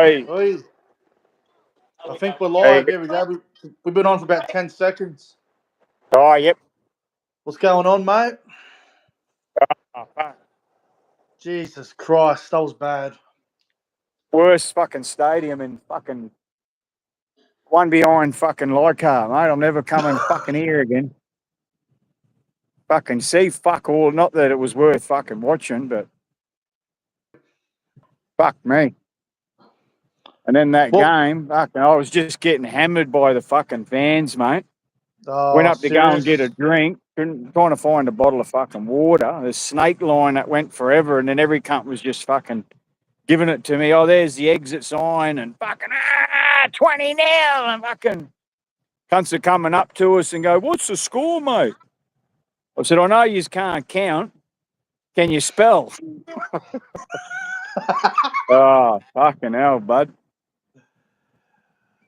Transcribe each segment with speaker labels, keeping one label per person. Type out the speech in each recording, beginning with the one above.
Speaker 1: Oi.
Speaker 2: Oi, I think we're
Speaker 1: Hey.
Speaker 2: live. Here we go. We've been on for about 10 seconds.
Speaker 1: Oh, yep.
Speaker 2: What's going on, mate?
Speaker 1: Oh, fuck.
Speaker 2: Jesus Christ, that was bad.
Speaker 1: Worst fucking stadium in fucking one behind fucking Leichhardt, mate. I'm never coming fucking here again. Fucking see fuck all. Not that it was worth fucking watching, but fuck me. And then that
Speaker 2: Well,
Speaker 1: game, fucking, I was just getting hammered by the fucking fans, mate. Went
Speaker 2: oh,
Speaker 1: up to go and get a
Speaker 2: serious?
Speaker 1: drink, trying to find a bottle of fucking water. The snake line that went forever, and then every cunt was just fucking giving it to me. Oh, there's the exit sign, and fucking 20 now, and fucking cunts are coming up to us and go, "What's the score, mate?" I said, "I know you can't count. Can you spell?" Oh, fucking hell, bud.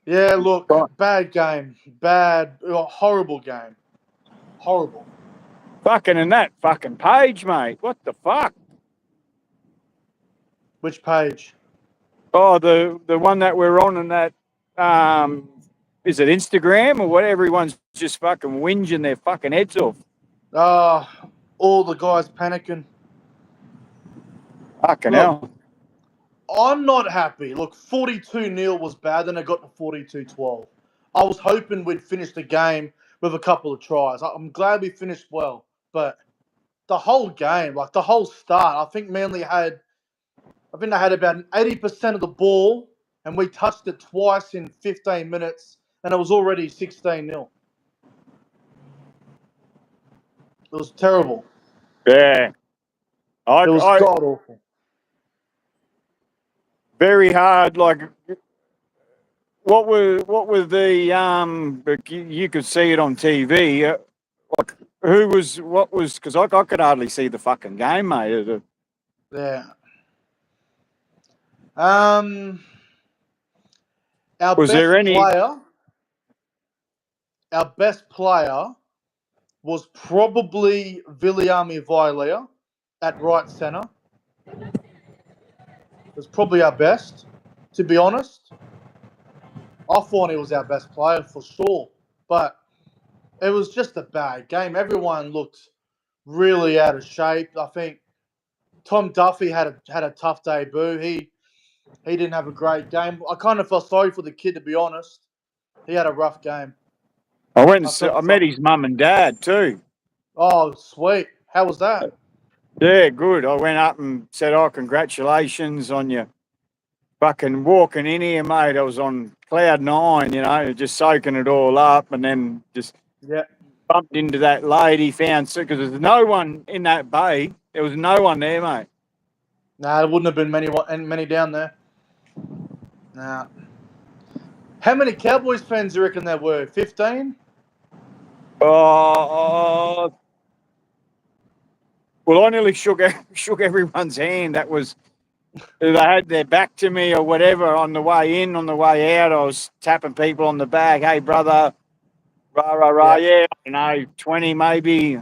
Speaker 2: Yeah, look, bad game. Horrible game. Horrible.
Speaker 1: Fucking in that fucking page, mate. What the fuck?
Speaker 2: Which page?
Speaker 1: Oh, the one that we're on and that is it Instagram or what? Everyone's just fucking whinging their fucking heads off.
Speaker 2: All the guys panicking.
Speaker 1: Fucking
Speaker 2: Look,
Speaker 1: hell.
Speaker 2: I'm not happy. Look, 42-0 was bad, then it got to 42-12. I was hoping we'd finish the game with a couple of tries. I'm glad we finished well, but the whole game, like the whole start, I think they had about 80% of the ball, and we touched it twice in 15 minutes, and it was already 16-0. It was terrible.
Speaker 1: Yeah.
Speaker 2: It was
Speaker 1: I
Speaker 2: god awful.
Speaker 1: very hard. Like, what were the but you could see it on TV. Like, what was? Because I could hardly see the fucking game, mate.
Speaker 2: Yeah. Um, our
Speaker 1: Was
Speaker 2: best
Speaker 1: there any?
Speaker 2: player, our best player was probably Viliami Vilea at right centre. It was probably our best, to be honest. I thought he was our best player for sure, but it was just a bad game. Everyone looked really out of shape. I think Tom Duffy had a tough debut. He didn't have a great game. I kind of felt sorry for the kid, to be honest. He had a rough game.
Speaker 1: I met his mum and dad too.
Speaker 2: Oh, sweet. How was that?
Speaker 1: Yeah, good. I went up and said, "Oh, congratulations on your fucking walking in here, mate." I was on cloud nine, just soaking it all up, and then just
Speaker 2: Yeah.
Speaker 1: bumped into that lady, found because there's no one in that bay. There was no one there, mate.
Speaker 2: Nah, there wouldn't have been many down there. Nah. How many Cowboys fans do you reckon there were? 15?
Speaker 1: Oh, well, I nearly shook everyone's hand. That was they had their back to me or whatever on the way in, on the way out. I was tapping people on the back. Hey, brother, rah rah rah. Yeah, 20 maybe.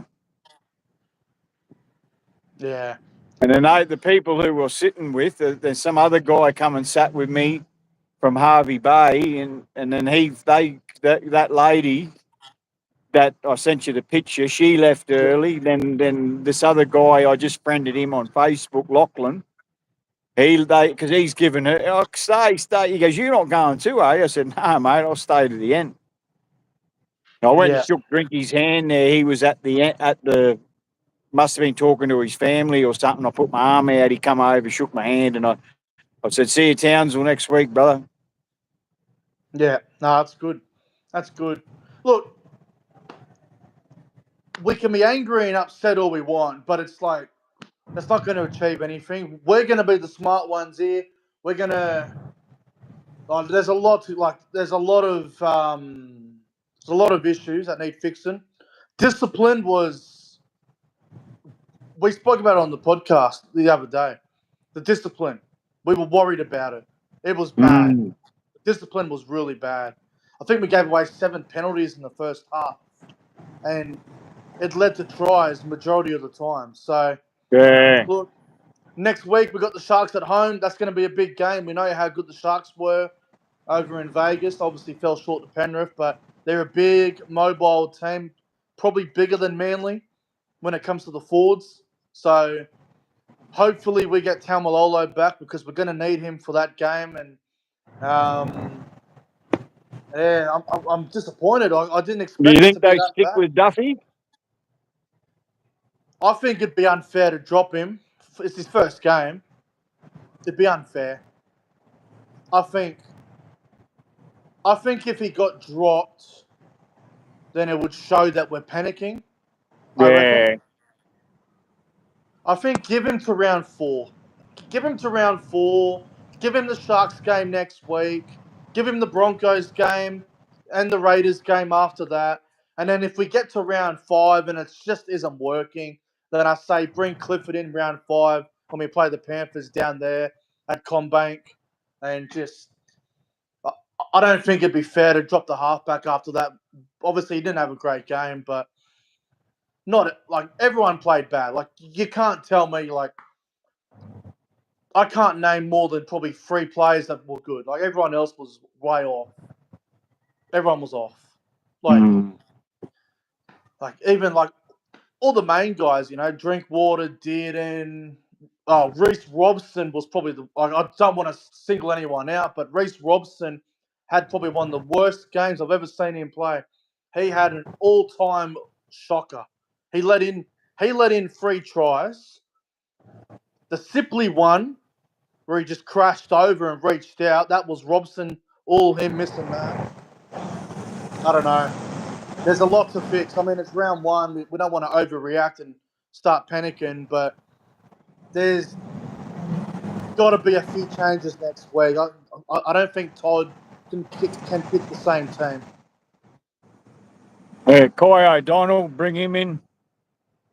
Speaker 2: Yeah.
Speaker 1: And then the people who were sitting with, there's some other guy come and sat with me from Harvey Bay, and then that lady that I sent you the picture, she left early. Then this other guy, I just friended him on Facebook, Lachlan. Because he's given her, oh, stay. He goes, "You're not going too, are you?" I said, "No, mate, I'll stay to the end." I went and shook Drinky's hand there. He was at the must have been talking to his family or something. I put my arm out. He come over, shook my hand, and I said, "See you, Townsville, next week, brother."
Speaker 2: Yeah. No, that's good. That's good. Look, we can be angry and upset all we want, but it's like, that's not going to achieve anything. We're going to be the smart ones here. We're going to... there's a lot of issues that need fixing. Discipline was... We spoke about it on the podcast the other day. The discipline. We were worried about it. It was bad.
Speaker 1: Mm.
Speaker 2: The discipline was really bad. I think we gave away 7 penalties in the first half. And it led to tries the majority of the time. So,
Speaker 1: Yeah.
Speaker 2: look, Next week, we got the Sharks at home. That's going to be a big game. We know how good the Sharks were over in Vegas. Obviously, fell short to Penrith, but they're a big, mobile team, probably bigger than Manly when it comes to the forwards. So hopefully we get Taumalolo back because we're going to need him for that game. And yeah, I'm disappointed. I didn't
Speaker 1: Do you
Speaker 2: expect it to
Speaker 1: think
Speaker 2: be
Speaker 1: they
Speaker 2: that
Speaker 1: stick
Speaker 2: bad.
Speaker 1: with Duffy?
Speaker 2: I think it'd be unfair to drop him. It's his first game. It'd be unfair. I think if he got dropped, then it would show that we're panicking. I reckon.
Speaker 1: Yeah.
Speaker 2: I think give him to round 4. Give him to round 4. Give him the Sharks game next week. Give him the Broncos game and the Raiders game after that. And then if we get to round 5 and it just isn't working, then I say bring Clifford in round 5 when we play the Panthers down there at Combank. And just, I don't think it'd be fair to drop the halfback after that. Obviously, he didn't have a great game, but not like everyone played bad. Like you can't tell me like I can't name more than probably 3 players that were good. Like everyone else was way off. Everyone was off. Like
Speaker 1: Mm.
Speaker 2: even like all the main guys, Drinkwater, Dearden. Oh, Reece Robson was probably I don't want to single anyone out, but Reece Robson had probably one of the worst games I've ever seen him play. He had an all-time shocker. He let in 3 tries. The Sipley one where he just crashed over and reached out. That was Robson, all him missing that. I don't know. There's a lot to fix. I mean, it's round 1. We don't want to overreact and start panicking, but there's got to be a few changes next week. I don't think Todd can pick the same team.
Speaker 1: Yeah, Kai O'Donnell, bring him in.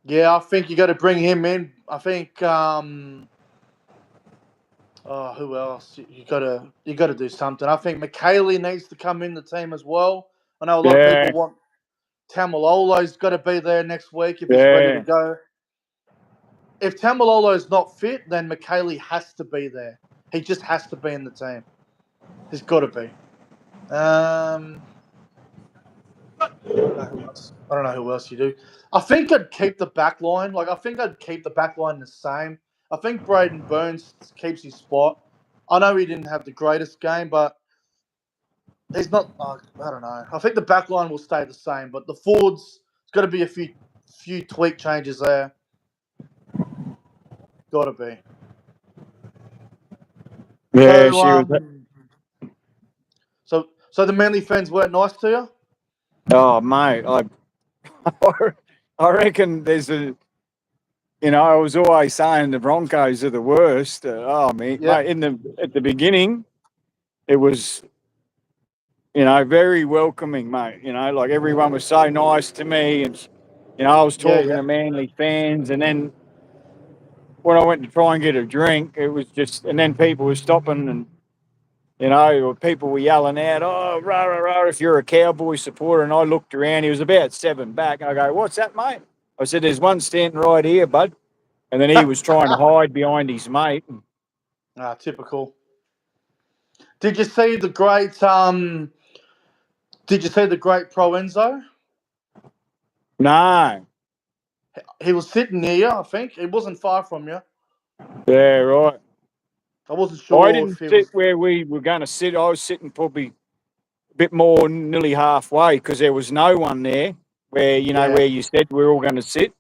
Speaker 2: Yeah, I think you got to bring him in. I think who else? You gotta do something. I think McKaylee needs to come in the team as well. I know a lot of
Speaker 1: Yeah,
Speaker 2: people want Tamalolo's got to be there next week if he's ready to
Speaker 1: yeah.
Speaker 2: go. If Tamalolo's not fit, then McKaylee has to be there. He just has to be in the team. He's got to be. I don't know who else. I don't know who else you do. I think I'd keep the back line. Like I think I'd keep the back line the same. I think Braden Burns keeps his spot. I know he didn't have the greatest game, but he's not. I don't know. I think the back line will stay the same, but the forwards, it's got to be a few tweak changes there. Got to be.
Speaker 1: Yeah,
Speaker 2: So
Speaker 1: she was.
Speaker 2: so the Manly fans weren't nice to you.
Speaker 1: Oh, mate, I reckon there's a. I was always saying the Broncos are the worst. Mate,
Speaker 2: Yeah,
Speaker 1: at the beginning, it was very welcoming, mate. Like everyone was so nice to me, and I was
Speaker 2: yeah,
Speaker 1: talking
Speaker 2: yeah,
Speaker 1: to Manly fans, and then when I went to try and get a drink, it was just, and then people were stopping, and people were yelling out, "Oh, rah rah rah!" If you're a Cowboy supporter, and I looked around, he was about 7 back, and I go, "What's that, mate?" I said, "There's one standing right here, bud," and then he was trying to hide behind his mate.
Speaker 2: typical. Did you see the great Did you see the great Pro Enzo?
Speaker 1: No,
Speaker 2: He was sitting near you. I think it wasn't far from you.
Speaker 1: yeah, right.
Speaker 2: I wasn't
Speaker 1: I
Speaker 2: sure if
Speaker 1: didn't
Speaker 2: he
Speaker 1: sit
Speaker 2: was.
Speaker 1: where we were going to sit. I was sitting probably a bit more, nearly halfway, because there was no one there where
Speaker 2: Yeah,
Speaker 1: where you said we are all going to sit.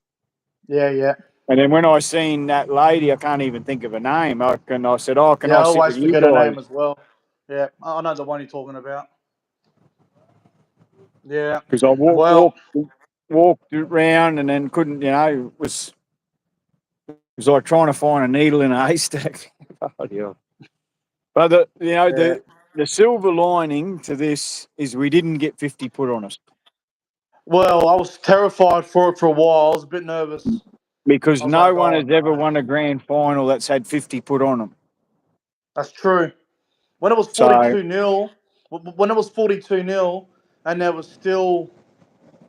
Speaker 2: yeah, yeah,
Speaker 1: And then when I seen that lady, I can't even think of her name. I said, "Oh, can
Speaker 2: yeah.
Speaker 1: I
Speaker 2: I
Speaker 1: sit with
Speaker 2: always
Speaker 1: you
Speaker 2: forget her name
Speaker 1: guys?"
Speaker 2: as well. Yeah, I know the one you're talking about. Yeah.
Speaker 1: Because I
Speaker 2: Well,
Speaker 1: walked around and then couldn't. It was like trying to find a needle in a haystack. Bloody hell. But
Speaker 2: yeah.
Speaker 1: the silver lining to this is we didn't get 50 put on us,
Speaker 2: Well, I was terrified for it for a while. I was a bit nervous.
Speaker 1: because
Speaker 2: I was like,
Speaker 1: no one
Speaker 2: oh
Speaker 1: has ever
Speaker 2: no,
Speaker 1: won a grand final that's had 50 put on them.
Speaker 2: that's true. When it was
Speaker 1: So
Speaker 2: 42-0, when it was 42-0, and there was still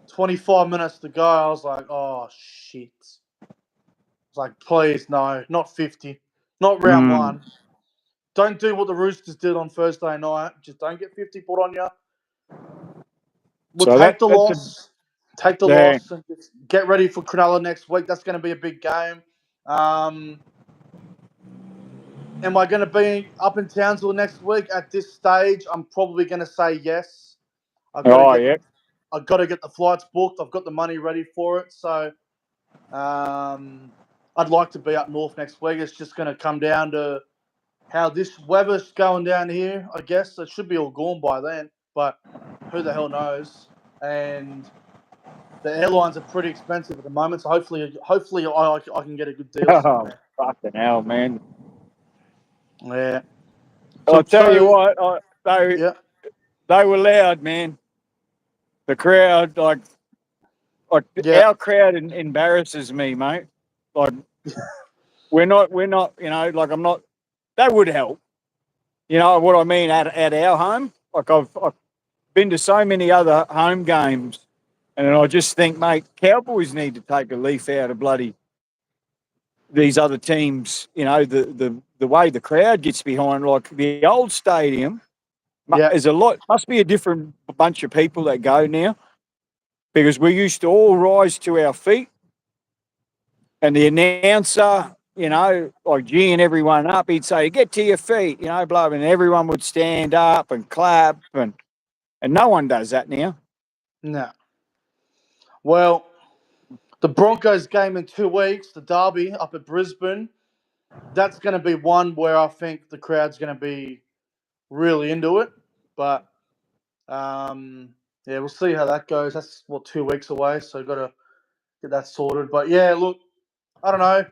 Speaker 2: 25 minutes to go, I was like, oh shit. It's like, please no, not 50. not round
Speaker 1: Mm.
Speaker 2: one. Don't do what the Roosters did on Thursday night. Just don't get 50 put on you. We'll
Speaker 1: So
Speaker 2: take the
Speaker 1: that's a
Speaker 2: loss. Take the
Speaker 1: yeah.
Speaker 2: loss and just get ready for Cronulla next week. That's going to be a big game. Um, am I going to be up in Townsville next week? At this stage, I'm probably going to say yes. I've got to
Speaker 1: Oh
Speaker 2: get
Speaker 1: yeah.
Speaker 2: I've got to get the flights booked. I've got the money ready for it. So I'd like to be up north next week. It's just going to come down to how this weather's going down here. I guess it should be all gone by then, but who the hell knows? And the airlines are pretty expensive at the moment, so hopefully I can get a good deal
Speaker 1: Oh,
Speaker 2: somewhere.
Speaker 1: fucking hell, man.
Speaker 2: Yeah.
Speaker 1: I'll
Speaker 2: So
Speaker 1: tell you
Speaker 2: so
Speaker 1: what,
Speaker 2: yeah
Speaker 1: they were loud, man. The crowd, like
Speaker 2: yeah
Speaker 1: our crowd embarrasses me, mate. Like we're not, like I'm not. That would help. You know what I mean at our home. Like I've been to so many other home games, and I just think, mate, Cowboys need to take a leaf out of bloody these other teams. You know the way the crowd gets behind, like the old stadium.
Speaker 2: yeah
Speaker 1: Is a lot. Must be a different bunch of people that go now because we used to all rise to our feet, and the announcer, like geeing everyone up, he'd say, "Get to your feet," blah, and everyone would stand up and clap, and no one does that now.
Speaker 2: no. Well, the Broncos game in 2 weeks, the derby up at Brisbane. That's going to be one where I think the crowd's going to be really into it. But yeah, we'll see how that goes. That's 2 weeks away, so got to get that sorted. But yeah, look, I don't know.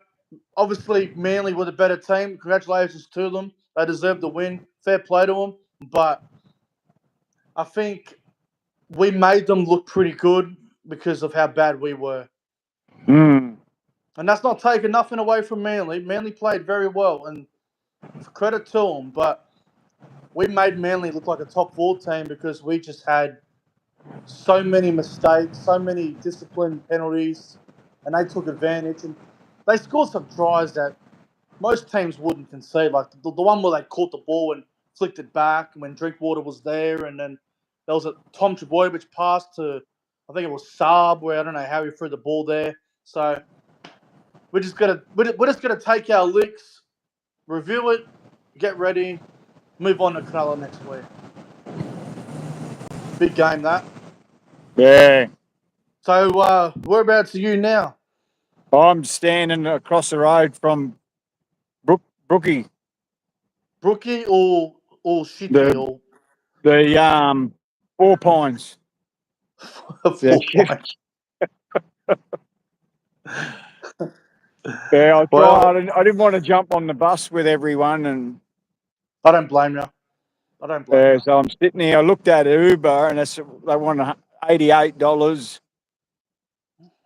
Speaker 2: Obviously, Manly were the better team. Congratulations to them. They deserve the win. Fair play to them. But I think we made them look pretty good because of how bad we were.
Speaker 1: Mm.
Speaker 2: And that's not taking nothing away from Manly. Manly played very well, and for credit to them. But we made Manly look like a top four team because we just had so many mistakes, so many disciplined penalties, and they took advantage. And they scored some tries that most teams wouldn't concede. Like the one where they caught the ball and flicked it back when Drinkwater was there, and then there was a Tom Trebojevic pass to, I think it was Saab, where I don't know how he threw the ball there. So we're just gonna take our licks, review it, get ready, move on to Cronulla next week. Big game that.
Speaker 1: Yeah,
Speaker 2: So whereabouts are you now?
Speaker 1: I'm standing across the road from Brookie,
Speaker 2: Brookie or Shitty
Speaker 1: the
Speaker 2: or
Speaker 1: the 4 Pines. Yeah,
Speaker 2: 4 points?
Speaker 1: yeah. I
Speaker 2: Well,
Speaker 1: try. I didn't want to jump on the bus with everyone, and
Speaker 2: I don't blame you. I don't blame you.
Speaker 1: so I'm sitting here. I looked at Uber, and they want $88,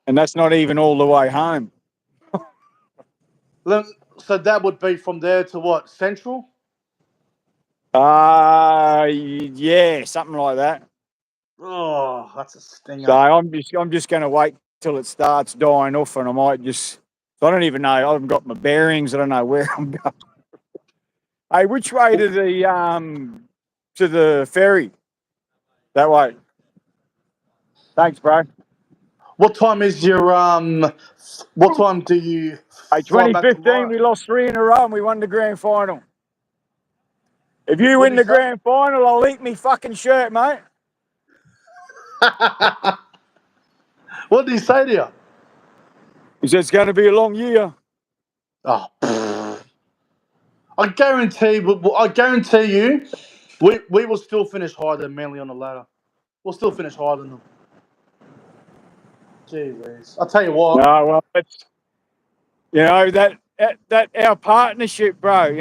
Speaker 1: and that's not even all the way home.
Speaker 2: So that would be from there to what? Central?
Speaker 1: Yeah, something like that.
Speaker 2: Oh, that's a
Speaker 1: So
Speaker 2: stinger.
Speaker 1: I'm just going to wait till it starts dying off, and I might just. I don't even know. I haven't got my bearings. I don't know where I'm going. Hey, which way to the ferry? That way. Thanks, bro.
Speaker 2: What time is your What time do you
Speaker 1: Hey,
Speaker 2: fly back
Speaker 1: 2015,
Speaker 2: tomorrow?
Speaker 1: we lost three in a row, and we won the grand final. If you
Speaker 2: What
Speaker 1: win
Speaker 2: did
Speaker 1: the
Speaker 2: he say?
Speaker 1: grand final, I'll eat me fucking shirt, mate.
Speaker 2: What did he say to you?
Speaker 1: He said it's going to be a long year.
Speaker 2: Oh, I guarantee. I guarantee you, we will still finish higher than Manly on the ladder. We'll still finish higher than them. Gee whiz. I'll tell you
Speaker 1: No,
Speaker 2: what.
Speaker 1: well, it's that our partnership, bro.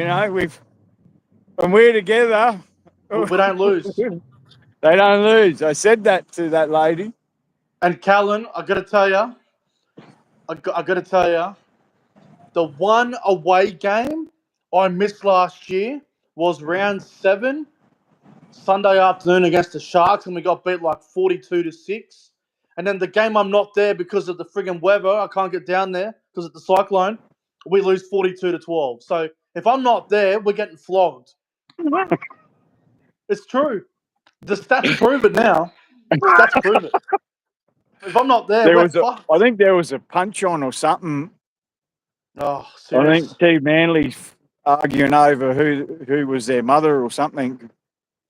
Speaker 1: When we're together,
Speaker 2: We don't lose.
Speaker 1: they don't lose. I said that to that lady.
Speaker 2: And Callan, I got to tell you, the one away game I missed last year was round 7, Sunday afternoon against the Sharks, and we got beat like 42-6. And then the game I'm not there because of the friggin' weather, I can't get down there because of the cyclone. We lose 42-12. So If I'm not there, we're getting flogged. It's true. The stats prove it now. Stats prove it. If I'm not there,
Speaker 1: There
Speaker 2: we're
Speaker 1: was I
Speaker 2: fucked.
Speaker 1: think there was a punch on or something.
Speaker 2: Oh,
Speaker 1: I
Speaker 2: serious?
Speaker 1: think Steve Manley's arguing over who was their mother or something.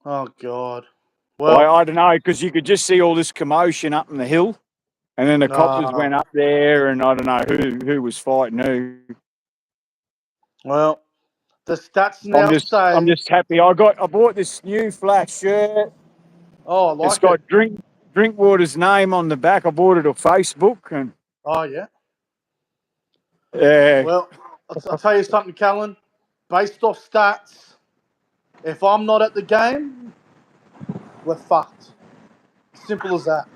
Speaker 2: Oh, God.
Speaker 1: I,
Speaker 2: Well,
Speaker 1: I don't know, because you could just see all this commotion up in the hill, and then the coppers
Speaker 2: uh,
Speaker 1: went up there, and I don't know who was fighting who.
Speaker 2: well, the stats
Speaker 1: I'm
Speaker 2: now
Speaker 1: just I'm
Speaker 2: say,
Speaker 1: just happy. I bought this new flat shirt.
Speaker 2: oh, I
Speaker 1: It's
Speaker 2: like it.
Speaker 1: got Drinkwater's name on the back. I bought it off Facebook, and
Speaker 2: Oh, yeah.
Speaker 1: yeah,
Speaker 2: Well, I'll tell you something, Callan. Based off stats, if I'm not at the game, we're fucked. Simple as that.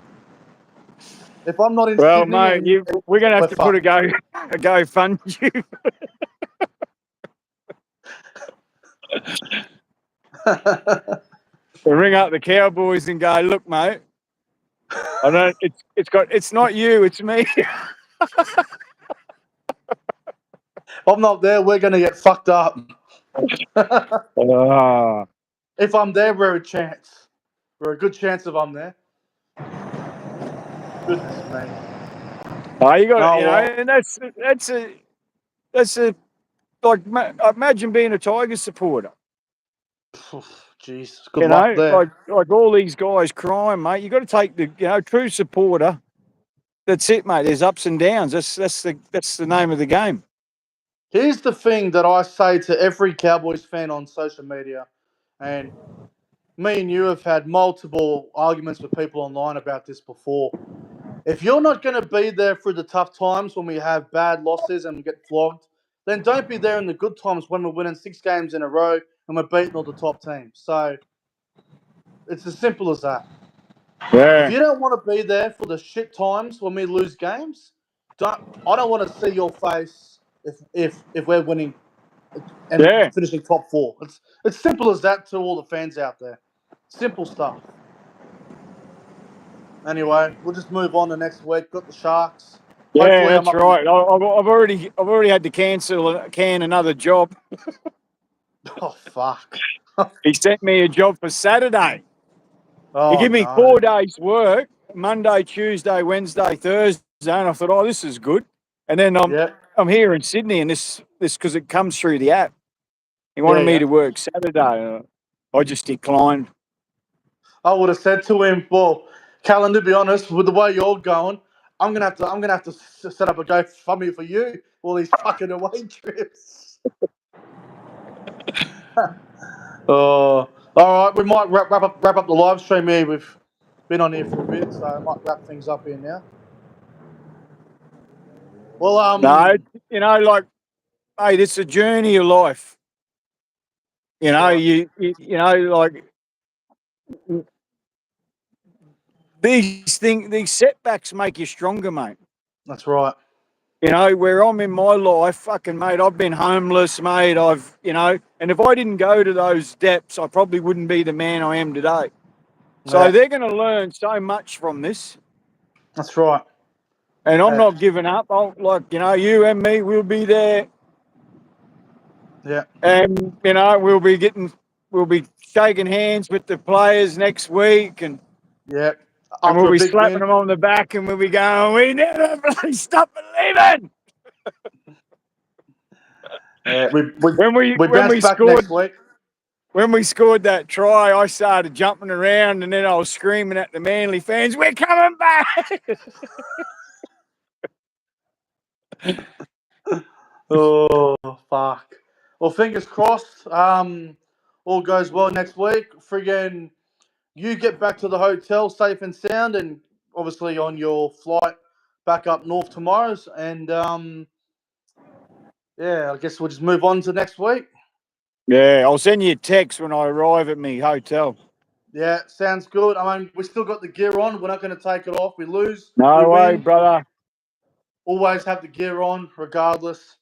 Speaker 2: If I'm not in
Speaker 1: well,
Speaker 2: Sydney
Speaker 1: mate, we're gonna have
Speaker 2: we're
Speaker 1: to put
Speaker 2: fucked.
Speaker 1: a go fund you. Ring up the Cowboys and go, look, mate. I don't. It's not you. It's me.
Speaker 2: If I'm not there, we're going to get fucked up.
Speaker 1: Ah.
Speaker 2: If I'm there, we're a chance. We're a good chance if I'm there. Goodness me.
Speaker 1: Oh, you got
Speaker 2: Oh, well.
Speaker 1: and that's a like imagine being a Tiger supporter.
Speaker 2: Jeez. Good luck there.
Speaker 1: Like all these guys crying, mate. You got to take the true supporter. That's it, mate. There's ups and downs. That's the name of the game.
Speaker 2: Here's the thing that I say to every Cowboys fan on social media, and me and you have had multiple arguments with people online about this before. If you're not going to be there through the tough times when we have bad losses and we get flogged, then don't be there in the good times when we're winning 6 games in a row and we're beating all the top teams. So it's as simple as that. If
Speaker 1: Yeah,
Speaker 2: you don't want to be there for the shit times when we lose games, I don't want to see your face if we're winning and
Speaker 1: yeah,
Speaker 2: finishing top four. It's simple as that to all the fans out there. Simple stuff. Anyway, we'll just move on to next week. Got the Sharks.
Speaker 1: yeah.
Speaker 2: Hopefully, I'm
Speaker 1: That's
Speaker 2: up in.
Speaker 1: right. I've already had to can another job.
Speaker 2: Oh fuck!
Speaker 1: He sent me a job for Saturday. He
Speaker 2: Oh
Speaker 1: gave me
Speaker 2: no!
Speaker 1: 4 days work, Monday, Tuesday, Wednesday, Thursday, and I thought, oh, this is good. And then
Speaker 2: Yeah,
Speaker 1: I'm here in Sydney, and this because it comes through the app. He
Speaker 2: yeah,
Speaker 1: wanted me
Speaker 2: yeah.
Speaker 1: to work Saturday. I just declined.
Speaker 2: I would have said to him, "Well, Callan, to be honest, with the way you're going, I'm gonna have to set up a GoFundMe for you all these fucking away trips." Oh, all right. We might wrap up the live stream here. We've been on here for a bit, so I might wrap things up here now. Well,
Speaker 1: No, like, hey, it's a journey of life.
Speaker 2: that's right.
Speaker 1: Like these setbacks make you stronger, mate.
Speaker 2: That's right.
Speaker 1: Where I'm in my life, fucking mate, I've been homeless, mate. And if I didn't go to those depths, I probably wouldn't be the man I am today. So
Speaker 2: Yeah,
Speaker 1: they're going to learn so much from this.
Speaker 2: that's right.
Speaker 1: And I'm
Speaker 2: Yeah,
Speaker 1: not giving up. You and me, we'll be there.
Speaker 2: yeah.
Speaker 1: And, we'll be shaking hands with the players next week. And
Speaker 2: Yeah.
Speaker 1: we'll
Speaker 2: After a
Speaker 1: be
Speaker 2: big
Speaker 1: slapping
Speaker 2: win,
Speaker 1: them on the back and we'll be going, we never really stop believing.
Speaker 2: we we
Speaker 1: When we
Speaker 2: we
Speaker 1: when
Speaker 2: bounce
Speaker 1: we
Speaker 2: back
Speaker 1: scored
Speaker 2: next week.
Speaker 1: when we scored that try, I started jumping around and then I was screaming at the Manly fans, we're coming back.
Speaker 2: Oh fuck! Well, fingers crossed. All goes well next week. Friggin', you get back to the hotel safe and sound, and obviously on your flight back up north tomorrow's. And yeah, I guess we'll just move on to next week.
Speaker 1: Yeah, I'll send you a text when I arrive at me hotel.
Speaker 2: Yeah, sounds good. I mean, we still got the gear on. We're not going to take it off. We lose, we
Speaker 1: No way,
Speaker 2: win.
Speaker 1: brother.
Speaker 2: Always have the gear on, regardless.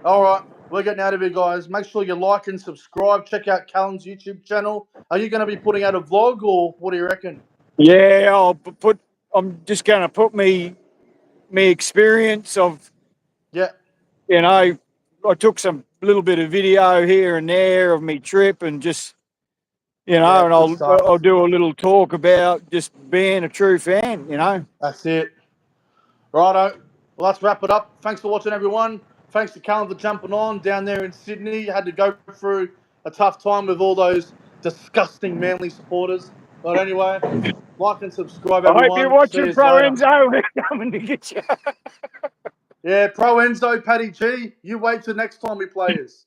Speaker 2: All right, we're getting out of here, guys. Make sure you like and subscribe. Check out Callan's YouTube channel. Are you going to be putting out a vlog, or what do you reckon?
Speaker 1: Yeah, I'm just going to put me experience of,
Speaker 2: Yeah,
Speaker 1: I took some little bit of video here and there of me trip, and just and
Speaker 2: Good stuff.
Speaker 1: I'll do a little talk about just being a true fan.
Speaker 2: That's it. Righto. Well, let's wrap it up. Thanks for watching, everyone. Thanks to Callum for jumping on down there in Sydney. Had to go through a tough time with all those disgusting Manly supporters. But anyway, like and subscribe,
Speaker 1: I hope you're
Speaker 2: everyone. See
Speaker 1: watching
Speaker 2: you
Speaker 1: Pro
Speaker 2: later.
Speaker 1: Enzo. They're coming to get you.
Speaker 2: Yeah, Pro Enzo, Paddy G. You wait till next time we play us.